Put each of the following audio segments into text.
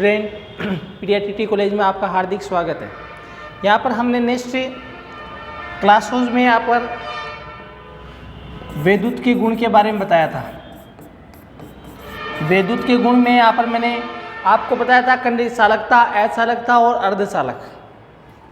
Student, पीडीआईटीटी college में आपका हार्दिक स्वागत है। यहाँ पर हमने नेक्स्ट क्लासेस में यहाँ पर विद्युत के गुण के बारे में बताया था। विद्युत के गुण में यहाँ पर मैंने आपको बताया था चालकता, अचालकता और अर्धचालक।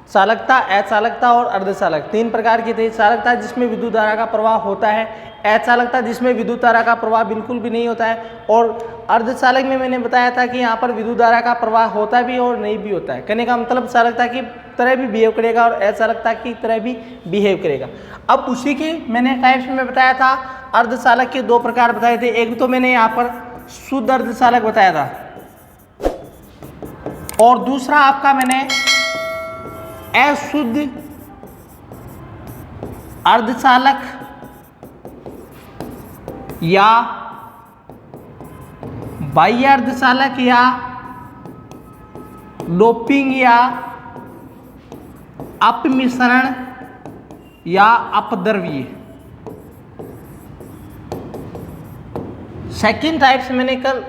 चालकता, अचालकता और अर्धचालक तीन प्रकार की थी। चालकता जिसमें विद्युत धारा का प्रवाह होता है, अचालकता जिसमें विद्युत धारा का प्रवाह बिल्कुल भी नहीं होता है, और अर्धचालक में मैंने बताया था कि यहाँ पर विद्युत धारा का प्रवाह होता भी और नहीं भी होता है। कहने का मतलब चालकता की तरह भी बिहेव करेगा और अचालकता की तरह भी बिहेव करेगा। अब उसी के मैंने टाइप्स में बताया था। अर्धचालक के दो प्रकार बताए थे। एक तो मैंने यहाँ पर शुद्ध अर्धचालक बताया था, और दूसरा आपका मैंने अशुद्ध अर्धचालक या बाह्य अर्धचालक या डोपिंग या अपमिश्रण या अपद्रव्य। सेकेंड टाइप से मैंने कल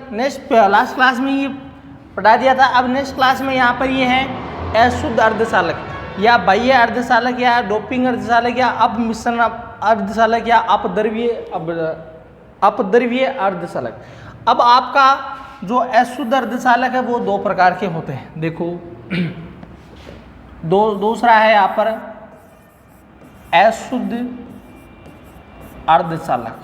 लास्ट क्लास में ये पढ़ा दिया था। अब नेक्स्ट क्लास में यहाँ पर ये है अशुद्ध अर्धचालक या बाह्य अर्धचालक या डोपिंग अर्धचालक या अपमिश्रण अर्धचालक या अपद्रव्य अर्धचालक। अब आपका जो अशुद्ध अर्धचालक है वो दो प्रकार के होते हैं। देखो दूसरा है यहाँ पर अशुद्ध अर्धचालक।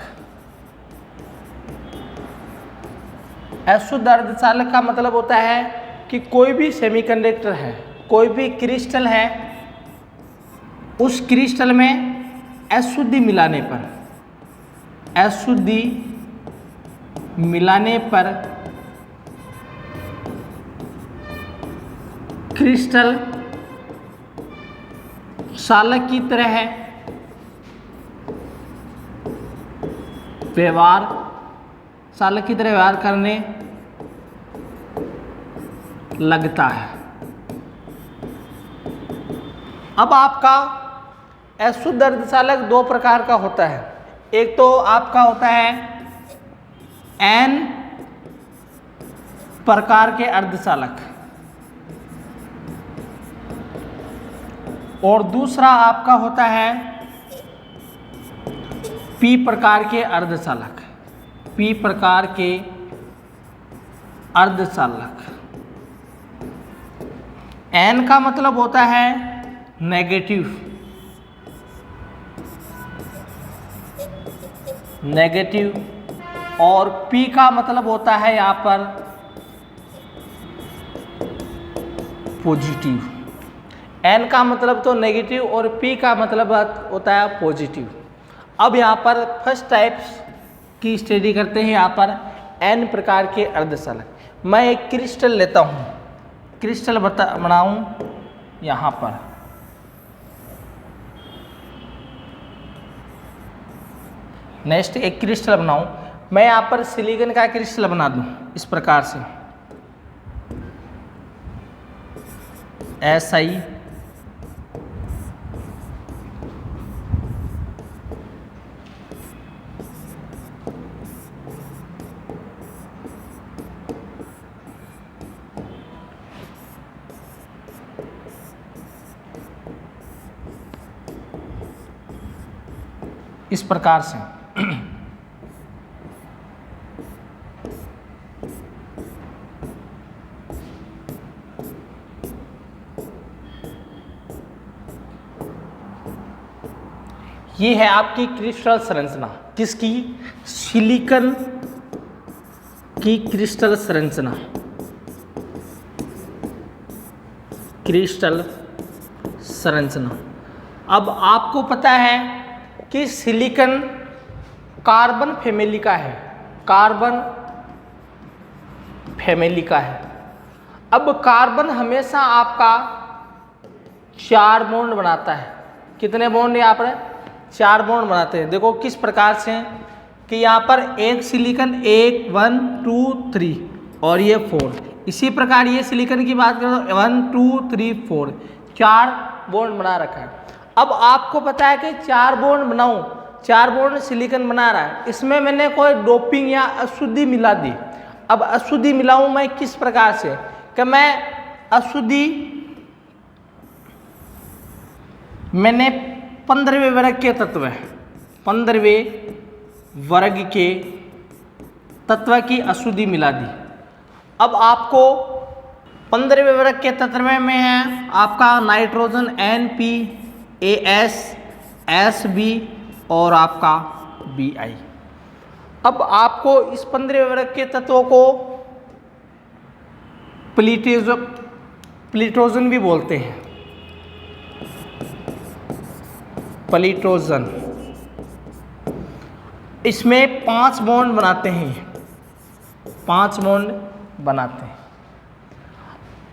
अशुद्ध अर्धचालक का मतलब होता है कि कोई भी सेमीकंडक्टर है, कोई भी क्रिस्टल है, उस क्रिस्टल में अशुद्धि मिलाने पर क्रिस्टल चालक की तरह व्यवहार करने लगता है। अब आपका अशुद्ध अर्धचालक दो प्रकार का होता है। एक तो आपका होता है एन प्रकार के अर्धचालक, और दूसरा आपका होता है पी प्रकार के अर्धचालक। पी प्रकार के अर्धचालक। एन का मतलब होता है नेगेटिव, और पी का मतलब होता है यहाँ पर पॉजिटिव। एन का मतलब तो नेगेटिव और पी का मतलब होता है पॉजिटिव। अब यहाँ पर फर्स्ट टाइप्स की स्टडी करते हैं। यहाँ पर एन प्रकार के अर्धचालक। मैं एक क्रिस्टल लेता हूँ, क्रिस्टल बनाऊँ यहाँ पर। नेक्स्ट एक क्रिस्टल बनाऊँ। मैं यहाँ पर सिलिकॉन का क्रिस्टल बना दूँ इस प्रकार से, SI इस प्रकार से। ये है आपकी क्रिस्टल संरचना। किसकी? सिलिकॉन की क्रिस्टल संरचना। क्रिस्टल संरचना। अब आपको पता है कि सिलिकॉन कार्बन फैमिली का है, कार्बन फैमिली का है। अब कार्बन हमेशा आपका 4 बॉन्ड बनाता है। कितने बॉन्ड यहाँ पर? 4 बॉन्ड बनाते हैं। देखो किस प्रकार से कि यहाँ पर एक सिलिकॉन 1 2 3 और ये 4। इसी प्रकार ये सिलिकॉन की बात करें तो 1 2 3 4 4 बॉन्ड बना रखा है। अब आपको पता है कि 4 बॉन्ड बनाऊं, 4 बॉन्ड सिलिकॉन बना रहा है, इसमें मैंने कोई डोपिंग या अशुद्धि मिला दी। अब अशुद्धि मिलाऊं मैं किस प्रकार से कि मैं अशुद्धि मैंने 15वें वर्ग के तत्व 15वें वर्ग के तत्व की अशुद्धि मिला दी। अब आपको 15वें वर्ग के तत्व में है आपका नाइट्रोजन NPAS SB और आपका BI। अब आपको इस 15वें वर्ग के तत्वों को प्लिटोजन भी बोलते हैं। प्लिटोजन, इसमें 5 बॉन्ड बनाते हैं, 5 बॉन्ड बनाते हैं।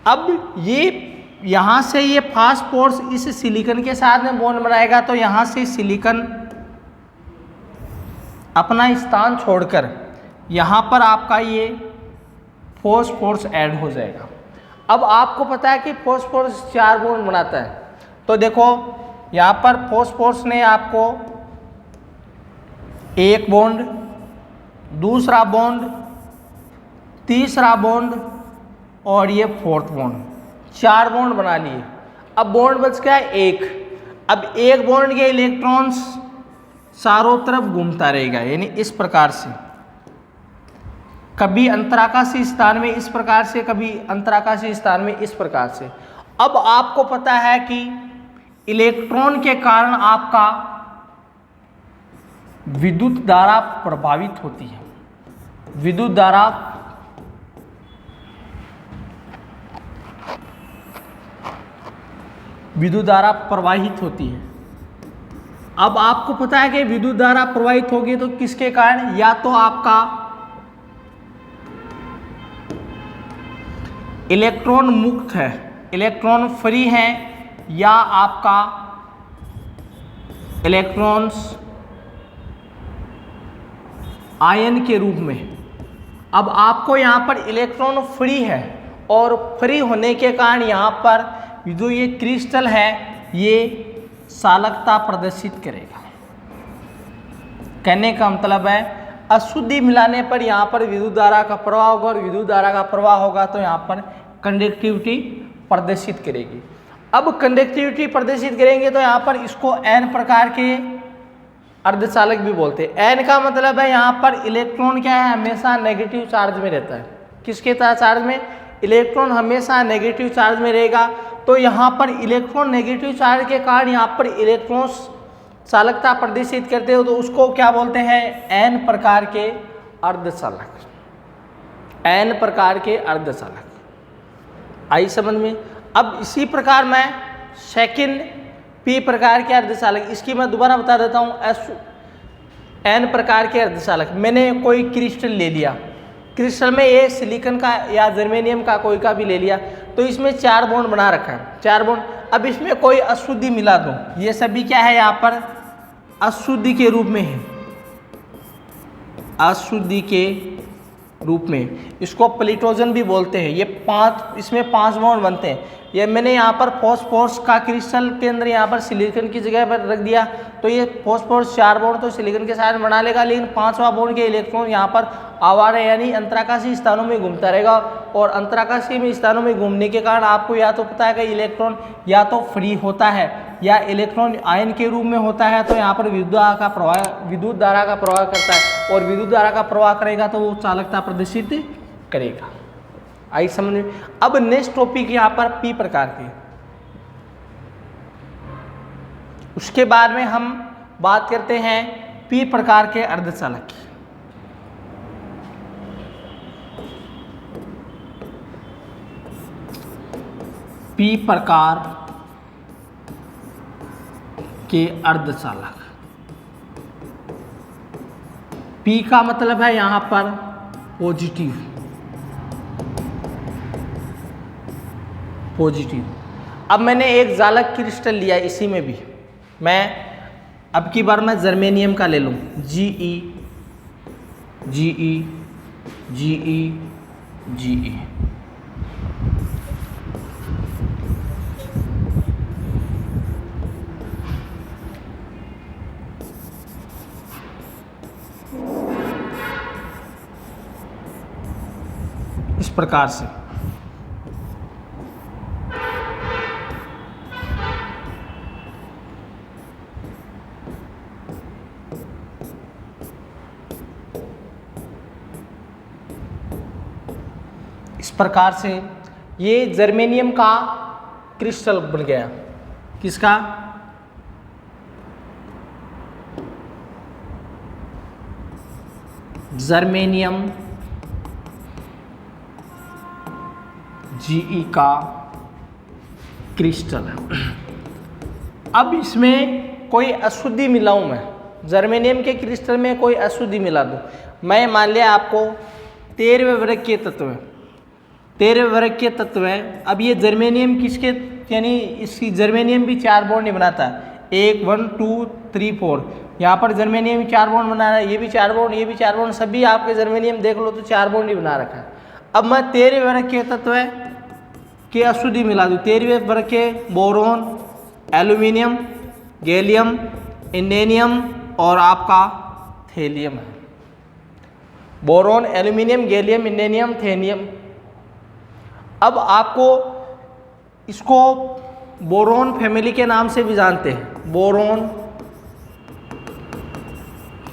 अब ये यहाँ से ये फास्फोरस इस सिलिकॉन के साथ में बॉन्ड बनाएगा तो यहाँ से सिलिकॉन अपना स्थान छोड़कर यहाँ पर आपका ये फॉस्फोरस ऐड हो जाएगा। अब आपको पता है कि फॉस्फोरस 4 बॉन्ड बनाता है, तो देखो यहाँ पर फॉस्फोरस ने आपको 1 बॉन्ड, दूसरा बॉन्ड, तीसरा बॉन्ड और ये 4th बॉन्ड, 4 बॉन्ड बना लिए। अब बॉन्ड बच गया 1। अब 1 बॉन्ड के इलेक्ट्रॉन्स चारों तरफ घूमता रहेगा, यानी इस प्रकार से, कभी अंतराकाशीय स्थान में इस प्रकार से, कभी अंतराकाशीय स्थान में इस प्रकार से। अब आपको पता है कि इलेक्ट्रॉन के कारण आपका विद्युत धारा प्रभावित होती है, विद्युत धारा प्रवाहित होती है। अब आपको पता है कि विद्युत धारा प्रवाहित होगी तो किसके कारण, या तो आपका इलेक्ट्रॉन मुक्त है, इलेक्ट्रॉन फ्री है, या आपका इलेक्ट्रॉन्स आयन के रूप में। अब आपको यहाँ पर इलेक्ट्रॉन फ्री है और फ्री होने के कारण यहाँ पर जो ये क्रिस्टल है ये चालकता प्रदर्शित करेगा। कहने का मतलब है अशुद्धि मिलाने पर यहाँ पर विद्युत धारा का प्रवाह होगा और विद्युत धारा का प्रवाह होगा तो यहाँ पर कंडक्टिविटी प्रदर्शित करेगी। अब कंडक्टिविटी प्रदर्शित करेंगे तो यहाँ पर इसको N प्रकार के अर्धचालक भी बोलते हैं। N का मतलब है यहाँ पर इलेक्ट्रॉन क्या है, हमेशा नेगेटिव चार्ज में रहता है। किसके चार्ज में, इलेक्ट्रॉन हमेशा नेगेटिव चार्ज में रहेगा। तो यहाँ पर इलेक्ट्रॉन नेगेटिव चार्ज के कारण यहाँ पर इलेक्ट्रॉन्स चालकता प्रदर्शित करते हो तो उसको क्या बोलते हैं, N प्रकार के अर्धचालक, N प्रकार के अर्धचालक। आई समझ में। अब इसी प्रकार मैं सेकंड P प्रकार के अर्धचालक, इसकी मैं दोबारा बता देता हूँ। N प्रकार के अर्धचालक, मैंने कोई क्रिस्टल ले लिया, क्रिस्टल में ये सिलिकॉन का या जर्मेनियम का कोई का भी ले लिया तो इसमें 4 बॉन्ड बना रखा है, 4 बॉन्ड। अब इसमें कोई अशुद्धि मिला दूँ, ये सभी क्या है यहाँ पर अशुद्धि के रूप में है, अशुद्धि के रूप में, इसको प्लिटोजन भी बोलते हैं। ये 5, इसमें 5 बॉन्ड बनते हैं। ये मैंने यहाँ पर फॉस्फोरस का क्रिस्टल के अंदर यहाँ पर सिलिकॉन की जगह पर रख दिया तो ये फॉस्फोरस 4 बॉन्ड तो सिलिकॉन के साथ बना लेगा, लेकिन 5वां बॉन्ड के इलेक्ट्रॉन यहाँ पर आवारा यानी अंतराकाशीय स्थानों में घूमता रहेगा। और अंतराकाशीय स्थानों में घूमने के कारण आपको या तो पता है कि इलेक्ट्रॉन या तो फ्री होता है या इलेक्ट्रॉन आयन के रूप में होता है, तो यहाँ पर विद्युत धारा का प्रवाह करता है और विद्युत धारा का प्रवाह करेगा तो वो चालकता प्रदर्शित करेगा। आई समझ में। अब नेक्स्ट टॉपिक यहाँ पर P प्रकार के, उसके बाद में हम बात करते हैं P प्रकार के अर्धचालक की। P प्रकार के अर्धचालक, P का मतलब है यहाँ पर पॉजिटिव, अब मैंने एक जालक क्रिस्टल लिया, इसी में भी मैं अब की बार मैं जर्मेनियम का ले लूँ, GE इस प्रकार से प्रकार से ये जर्मेनियम का क्रिस्टल बन गया। किसका? जर्मेनियम Ge का क्रिस्टल है। अब इसमें कोई अशुद्धि मिलाऊं मैं, जर्मेनियम के क्रिस्टल में कोई अशुद्धि मिला दूं मैं, मान लिया आपको 13वें वर्ग के तत्व है, 13वें वर्ग के तत्व है। अब ये जर्मेनियम किसके, यानी इसकी जर्मेनियम भी 4 बॉन्ड नहीं बनाता है, 1 1 2 3 4, यहाँ पर जर्मेनियम 4 बॉन्ड बना रहा है, ये भी 4 बॉन्ड, ये भी 4 बॉन्ड, सभी आपके जर्मेनियम देख लो तो 4 बॉन्ड ही बना रखा है। अब मैं 13वें वर्ग के तत्व है कि अशुद्धि मिला दूँ, 13वें वर्ग के बोरोन, एल्यूमिनियम, गैलियम, इंडेनियम और आपका थेलियम है। Boron, aluminium, gallium, indium, thallium. अब आपको इसको बोरोन फैमिली के नाम से भी जानते हैं, बोरोन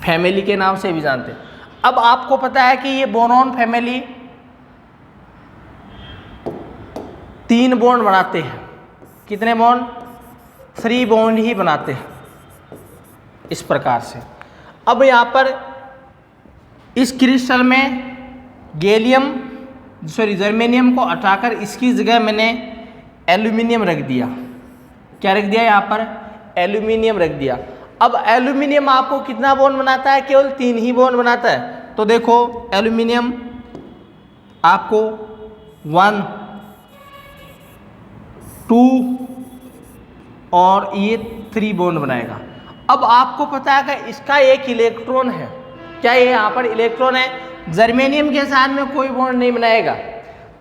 फैमिली के नाम से भी जानते हैं। अब आपको पता है कि ये बोरोन फैमिली 3 बॉन्ड बनाते हैं। कितने बॉन्ड? 3 बॉन्ड ही बनाते हैं इस प्रकार से। अब यहाँ पर इस क्रिस्टल में जर्मेनियम को हटाकर इसकी जगह मैंने एल्यूमिनियम रख दिया। क्या रख दिया? यहाँ पर एल्यूमिनियम रख दिया। अब एल्यूमिनियम आपको कितना बॉन्ड बनाता है? केवल 3 ही बॉन्ड बनाता है। तो देखो एल्यूमिनियम आपको 1 2 और ये 3 बॉन्ड बनाएगा। अब आपको पता है कि इसका एक इलेक्ट्रॉन है। क्या ये यहाँ पर इलेक्ट्रॉन है? जर्मेनियम के साथ में कोई बॉन्ड नहीं बनाएगा,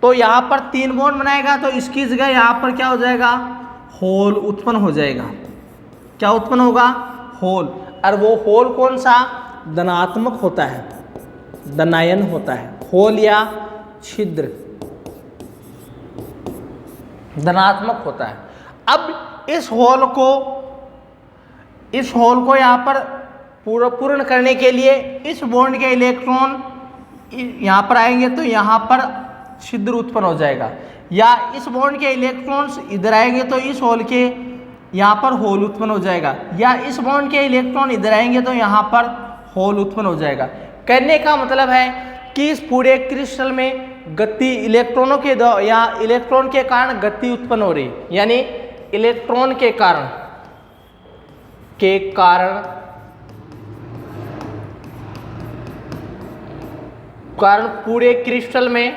तो यहाँ पर 3 बॉन्ड बनाएगा, तो इसकी जगह यहाँ पर क्या हो जाएगा? होल उत्पन्न हो जाएगा। क्या उत्पन्न होगा? होल। और वो होल कौन सा? धनात्मक होता है, धनायन होता है। होल या छिद्र धनात्मक होता है। अब इस होल को यहाँ पर पूर्ण करने के लिए इस बॉन्ड के इलेक्ट्रॉन यहाँ पर आएंगे तो यहाँ पर छिद्र उत्पन्न हो जाएगा, या इस बॉन्ड के इलेक्ट्रॉन्स इधर आएंगे तो इस होल के यहाँ पर होल उत्पन्न हो जाएगा, या इस बॉन्ड के इलेक्ट्रॉन इधर आएंगे तो यहाँ पर होल उत्पन्न हो जाएगा। कहने का मतलब है कि इस पूरे क्रिस्टल में गति इलेक्ट्रॉनों के या इलेक्ट्रॉन के कारण गति उत्पन्न हो रही है, यानी इलेक्ट्रॉन के कारण पूरे क्रिस्टल में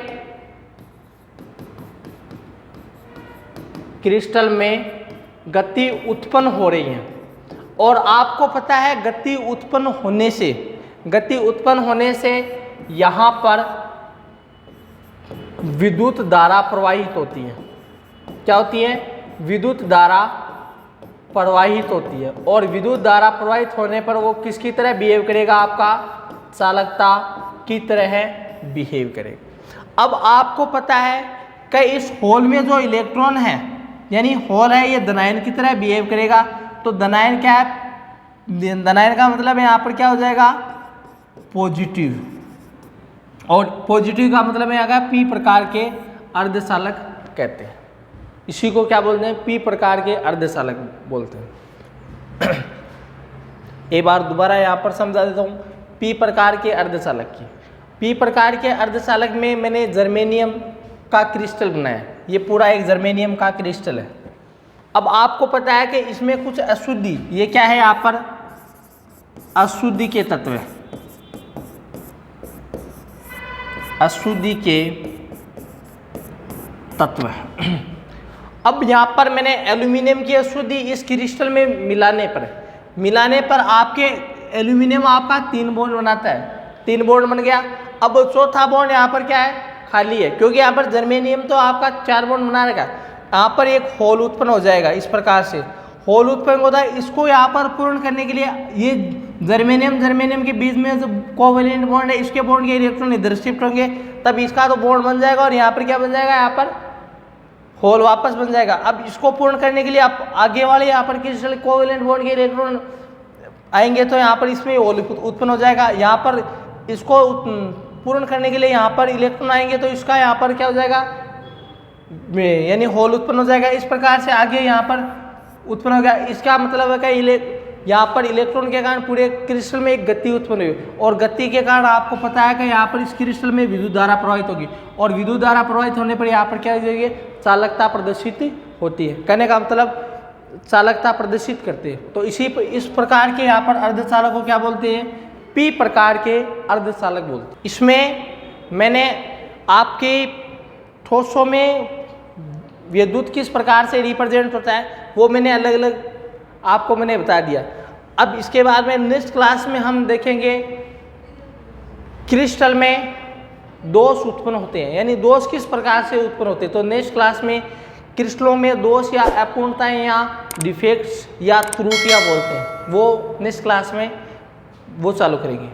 गति उत्पन्न हो रही है। और आपको पता है गति उत्पन्न होने से यहाँ पर विद्युत धारा प्रवाहित होती है। क्या होती है? विद्युत धारा प्रवाहित होती है, और विद्युत धारा प्रवाहित होने पर वो किसकी तरह बिहेव करेगा? आपका चालकता की तरह बिहेव करेगा। अब आपको पता है कि इस होल में जो इलेक्ट्रॉन है, यानी होल है, ये धनायन की तरह बिहेव करेगा। तो धनायन क्या है? धनायन का मतलब यहाँ पर क्या हो जाएगा? पॉजिटिव। और पॉजिटिव का मतलब है अगर पी प्रकार के अर्धचालक कहते हैं। इसी को क्या बोलते हैं? पी प्रकार के अर्धचालक बोलते हैं। एक बार दोबारा यहाँ पर समझा देता हूँ पी प्रकार के अर्धचालक की। पी प्रकार के अर्धचालक में मैंने जर्मेनियम का क्रिस्टल बनाया। ये पूरा एक जर्मेनियम का क्रिस्टल है। अब आपको पता है कि इसमें कुछ अशुद्धि, ये क्या है? यहाँ पर अशुद्धि के तत्व है, अशुद्धि के तत्व है। अब यहाँ पर मैंने एल्यूमिनियम की अशुद्धि इस क्रिस्टल में मिलाने पर आपके एल्यूमिनियम आपका 3 बॉन्ड बनाता है। 3 बॉन्ड बन गया। अब चौथा बॉन्ड यहाँ पर क्या है? खाली है, क्योंकि यहाँ पर जर्मेनियम तो आपका 4 बॉन्ड बना रहेगा। यहाँ पर एक होल उत्पन्न हो जाएगा। इस प्रकार से होल उत्पन्न होता है। इसको यहाँ पर पूर्ण करने के लिए ये जर्मेनियम के बीच में जो कोवेलेंट बॉन्ड है, इसके बॉन्ड के इलेक्ट्रॉन इधर शिफ्ट होंगे, तब इसका तो बॉन्ड बन जाएगा, और यहाँ पर क्या बन जाएगा? यहाँ पर होल वापस बन जाएगा। अब इसको पूर्ण करने के लिए आप आगे वाले यहाँ पर क्रिस्टल कोवेलेंट बॉन्ड के इलेक्ट्रॉन आएंगे तो यहाँ पर इसमें होल उत्पन्न हो जाएगा। यहाँ पर इसको पूर्ण करने के लिए यहाँ पर इलेक्ट्रॉन आएंगे तो इसका यहाँ पर क्या हो जाएगा, यानी होल उत्पन्न हो जाएगा। इस प्रकार से आगे यहाँ पर उत्पन्न हो गया। इसका मतलब है कि यहाँ पर इलेक्ट्रॉन के कारण पूरे क्रिस्टल में एक गति उत्पन्न हुई और गति के कारण आपको पता है कि यहाँ पर इस क्रिस्टल में विद्युत धारा प्रवाहित होगी और विद्युत धारा प्रवाहित होने पर यहाँ पर क्या हो जाएगी, चालकता प्रदर्शित होती है। कहने का मतलब चालकता प्रदर्शित करते हैं। तो इस प्रकार के यहाँ पर अर्धचालक को क्या बोलते हैं, पी प्रकार के अर्धचालक बोलते हैं। इसमें मैंने आपके ठोसों में विद्युत किस प्रकार से रिप्रेजेंट होता है वो मैंने अलग अलग आपको मैंने बता दिया। अब इसके बाद में नेक्स्ट क्लास में हम देखेंगे क्रिस्टल में दोष उत्पन्न होते हैं, यानी दोष किस प्रकार से उत्पन्न होते हैं। तो नेक्स्ट क्लास में क्रिस्टलों में दोष या अपूर्णताएं या डिफेक्ट्स या त्रुटियां बोलते हैं, वो नेक्स्ट क्लास में वो चालू करेंगे।